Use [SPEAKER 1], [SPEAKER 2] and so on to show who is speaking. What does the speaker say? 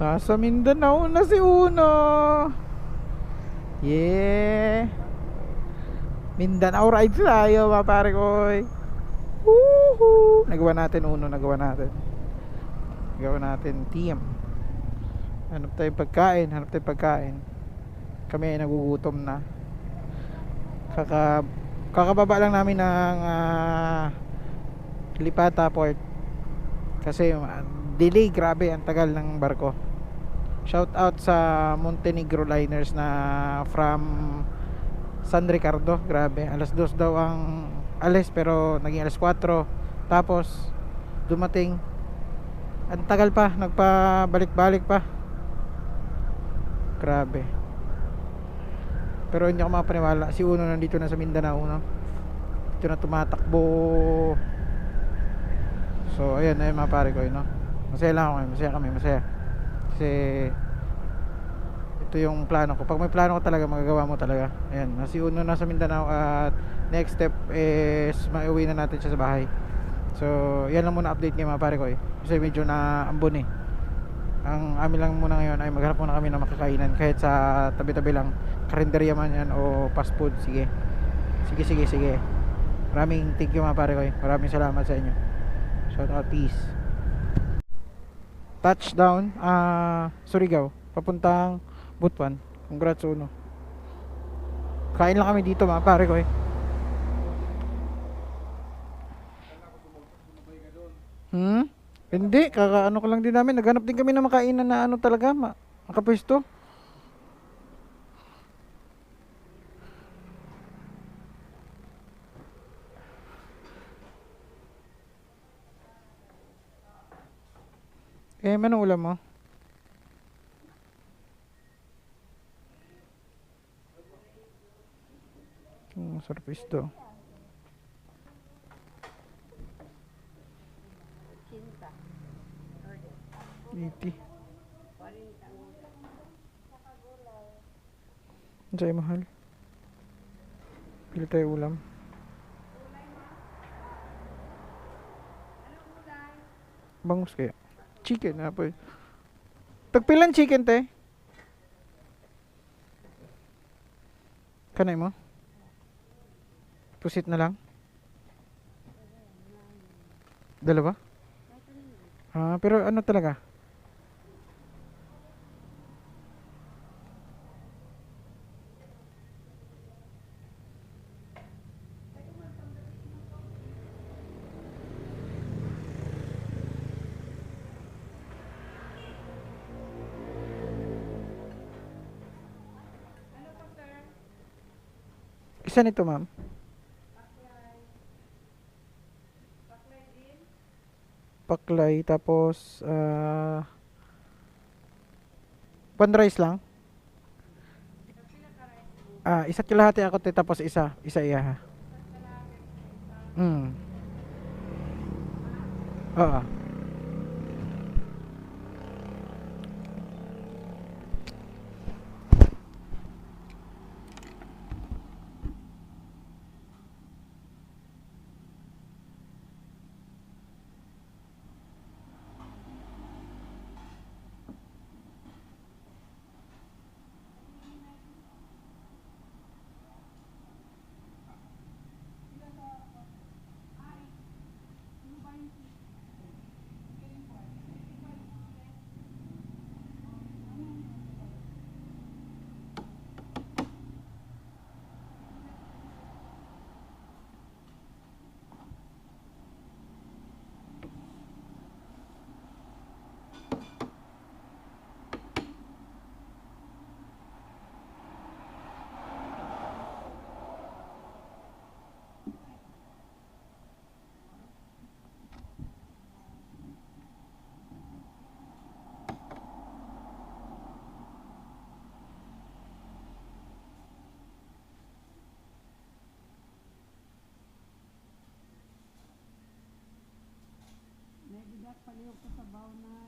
[SPEAKER 1] Nasa Mindanao na si Uno. Yeah. Mindanao rides tayo mga pare ko. Woohoo. Nagawa natin Uno, nagawa natin. Nagawa natin team. Hanap tayong pagkain, hanap tayong pagkain. Kami ay nagugutom na. Kakababa lang namin ng Lipata Port. Kasi delay, grabe, ang tagal ng barko. Shout out sa Montenegro Liners na from San Ricardo. Grabe, alas 2 daw ang alis pero naging alas 4. Tapos dumating, ang tagal pa, nagpabalik-balik pa. Grabe. Pero hindi ako makapaniwala, si Uno nandito na sa Mindanao, no? Dito na tumatakbo. So ayun, ayun mga pare ko, no? Masaya lang ako ngayon, masaya kami, masaya. Kasi ito yung plano ko. Pag may plano ko talaga, magagawa mo talaga. Ayan, si Uno na sa Mindanao. At next step is mauwi na natin siya sa bahay. So yan lang muna update ngayon mga pare ko, kasi medyo na ambon eh. Ang amin lang muna ngayon ay maghanap muna kami ng makakainan. Kahit sa tabi-tabi lang, karinderya man yan o fast food. Sige, sige, sige, sige. Maraming thank you mga pare ko, maraming salamat sa inyo. Shout out, peace. Touchdown Surigao, papuntang Butuan. Congrats Uno. Kain lang kami dito mga pare ko. Hindi, kakaano ko lang din namin. Naghanap din kami ng makainan na ano talaga, makapwesto. Anong ulam mo? Sarap isto. 80. Ang sa'yo mahal. Pili tayo ulam. Bangus kaya? Chicken na po. Tagpilan chicken te? Kanay mo? Pusit na lang? Dalawa? Pero ano talaga? Isa nito ma'am? Paklay, tapos pan-rice lang? Isa't kalahati ako te, tapos isa iya ha. Oo.
[SPEAKER 2] Paliw ko sa baw na